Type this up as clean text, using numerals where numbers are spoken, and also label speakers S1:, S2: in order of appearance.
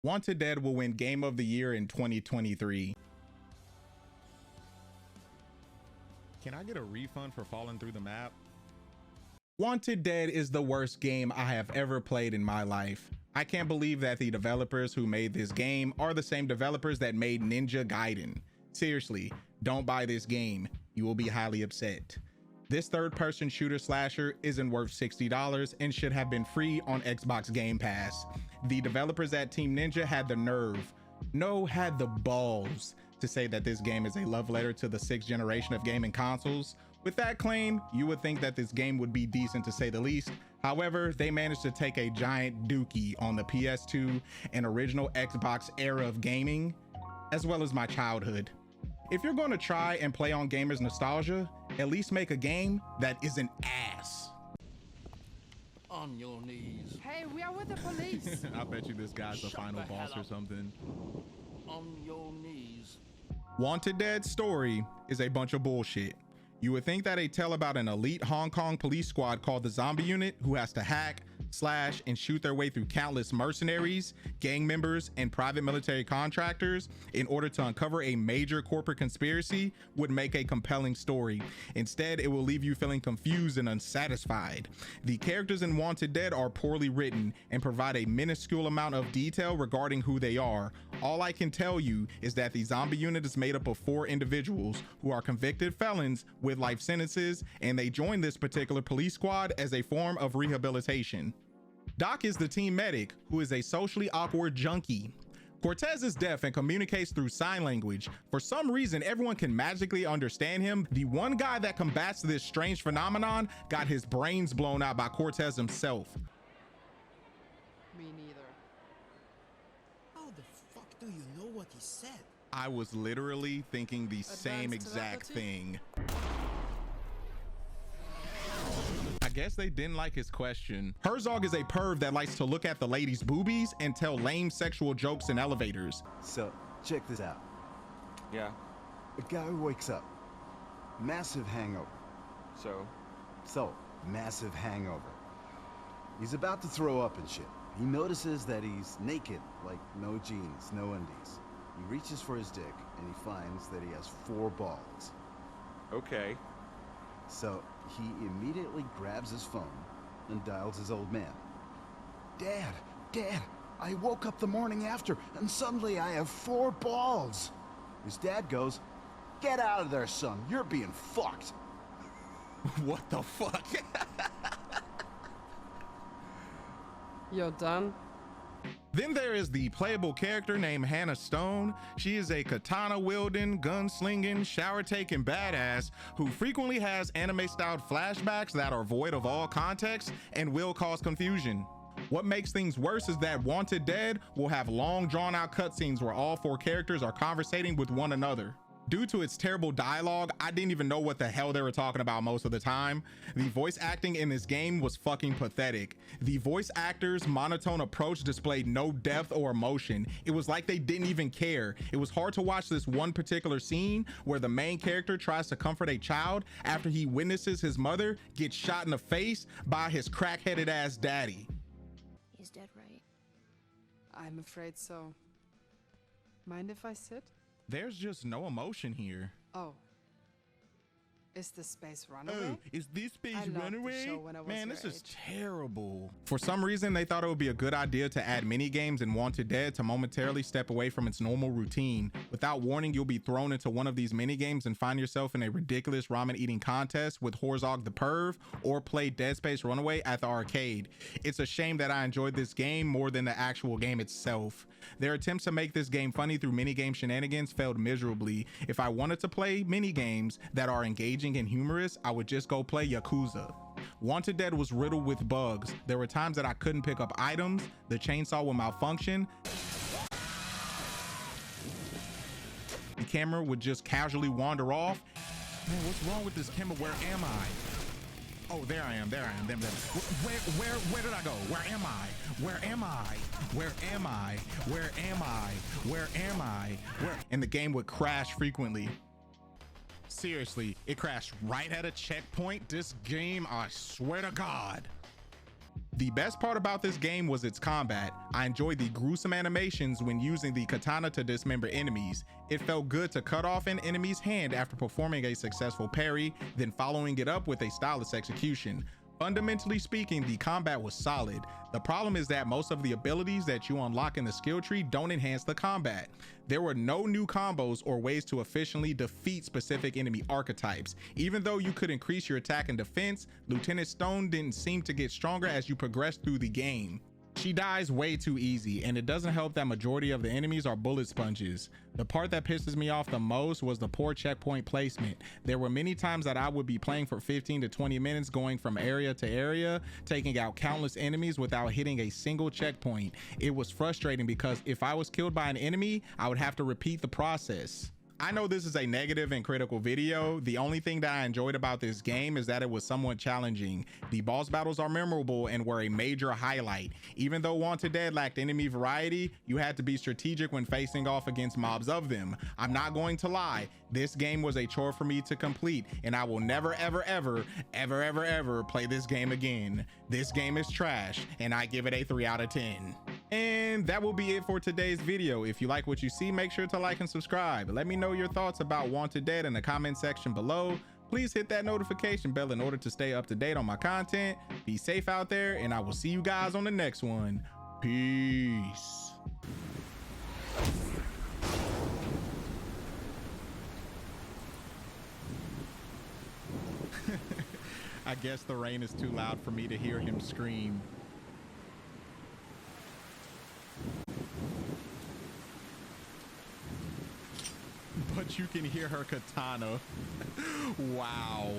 S1: Wanted Dead will win Game of the Year in 2023. Can I get a refund for falling through the map? Wanted Dead is the worst game I have ever played in my life. I can't believe that the developers who made this game are the same developers that made Ninja Gaiden. Seriously, don't buy this game. You will be highly upset. This third-person shooter slasher isn't worth $60 and should have been free on Xbox Game Pass. The developers at Team Ninja had the nerve, no, had the balls to say that this game is a love letter to the 6th generation of gaming consoles. With that claim, you would think that this game would be decent to say the least. However, they managed to take a giant dookie on the PS2 and original Xbox era of gaming, as well as my childhood. If you're going to try and play on gamers' nostalgia, at least make a game that isn't ass.
S2: On your knees.
S3: Hey, we are with the police.
S1: I bet you this guy's the final boss or something.
S2: On your knees.
S1: Wanted Dead's story is a bunch of bullshit. You would think that a tale about an elite Hong Kong police squad called the Zombie Unit who has to hack, slash, and shoot their way through countless mercenaries, gang members, and private military contractors in order to uncover a major corporate conspiracy would make a compelling story. Instead, it will leave you feeling confused and unsatisfied. The characters in Wanted Dead are poorly written and provide a minuscule amount of detail regarding who they are. All I can tell you is that the Zombie Unit is made up of 4 individuals who are convicted felons with life sentences, and they join this particular police squad as a form of rehabilitation. Doc is the team medic, who is a socially awkward junkie. Cortez is deaf and communicates through sign language. For some reason, everyone can magically understand him. The one guy that combats this strange phenomenon got his brains blown out by Cortez himself.
S3: Me neither.
S4: How the fuck do you know what he said?
S1: I was literally thinking the same exact thing. I guess they didn't like his question. Herzog is a perv that likes to look at the ladies' boobies and tell lame sexual jokes in elevators.
S5: So, check this out.
S6: Yeah,
S5: A guy wakes up. Massive hangover.
S6: so?
S5: Massive hangover. He's about to throw up and shit. He notices that he's naked, like no jeans, no undies. He reaches for his dick, and he finds that he has 4 balls.
S6: Okay.
S5: So, he immediately grabs his phone and dials his old man. Dad, I woke up the morning after, and suddenly I have 4 balls. His dad goes, "Get out of there, son, you're being fucked."
S1: What the fuck?
S3: You're done?
S1: Then there is the playable character named Hannah Stone. She is a katana-wielding, gun-slinging, shower-taking badass who frequently has anime-styled flashbacks that are void of all context and will cause confusion. What makes things worse is that Wanted Dead will have long, drawn-out cutscenes where all 4 characters are conversating with one another. Due to its terrible dialogue, I didn't even know what the hell they were talking about most of the time. The voice acting in this game was fucking pathetic. The voice actors' monotone approach displayed no depth or emotion. It was like they didn't even care. It was hard to watch this one particular scene where the main character tries to comfort a child after he witnesses his mother get shot in the face by his crack-headed ass daddy.
S7: He's dead, right?
S3: I'm afraid so. Mind if I sit?
S1: There's just no emotion here.
S3: Oh. Is this Space Runaway?
S1: Oh, is this Space
S3: I loved the
S1: Runaway?
S3: show when I was
S1: Man,
S3: your
S1: this is
S3: age.
S1: terrible. For some reason, they thought it would be a good idea to add mini games in Wanted Dead to momentarily step away from its normal routine. Without warning, you'll be thrown into one of these mini games and find yourself in a ridiculous ramen eating contest with Herzog the Perv, or play Dead Space Runaway at the arcade. It's a shame that I enjoyed this game more than the actual game itself. Their attempts to make this game funny through mini game shenanigans failed miserably. If I wanted to play mini games that are engaging and humorous, I would just go play Yakuza. Wanted Dead was riddled with bugs. There were times that I couldn't pick up items, the chainsaw would malfunction, the camera would just casually wander off. Man, what's wrong with this camera? Where am I? Oh, there I am. There. Where did I go? Where am I? And the game would crash frequently. Seriously, it crashed right at a checkpoint. This game, I swear to God. The best part about this game was its combat. I enjoyed the gruesome animations when using the katana to dismember enemies. It felt good to cut off an enemy's hand after performing a successful parry, then following it up with a stylish execution. Fundamentally speaking, the combat was solid. The problem is that most of the abilities that you unlock in the skill tree don't enhance the combat. There were no new combos or ways to efficiently defeat specific enemy archetypes. Even though you could increase your attack and defense, Lieutenant Stone didn't seem to get stronger as you progressed through the game. She dies way too easy, and it doesn't help that majority of the enemies are bullet sponges. The part that pisses me off the most was the poor checkpoint placement. There were many times that I would be playing for 15 to 20 minutes going from area to area, taking out countless enemies without hitting a single checkpoint. It was frustrating because if I was killed by an enemy, I would have to repeat the process. I know this is a negative and critical video. The only thing that I enjoyed about this game is that it was somewhat challenging. The boss battles are memorable and were a major highlight. Even though Wanted Dead lacked enemy variety, you had to be strategic when facing off against mobs of them. I'm not going to lie, this game was a chore for me to complete, and I will never ever play this game again. This game is trash, and I give it a 3 out of 10. And that will be it for today's video. If you like what you see, make sure to like and subscribe. Let me know your thoughts about Wanted Dead in the comment section below. Please hit that notification bell in order to stay up to date on my content. Be safe out there, and I will see you guys on the next one. Peace. I guess the rain is too loud for me to hear him scream. But you can hear her katana. Wow.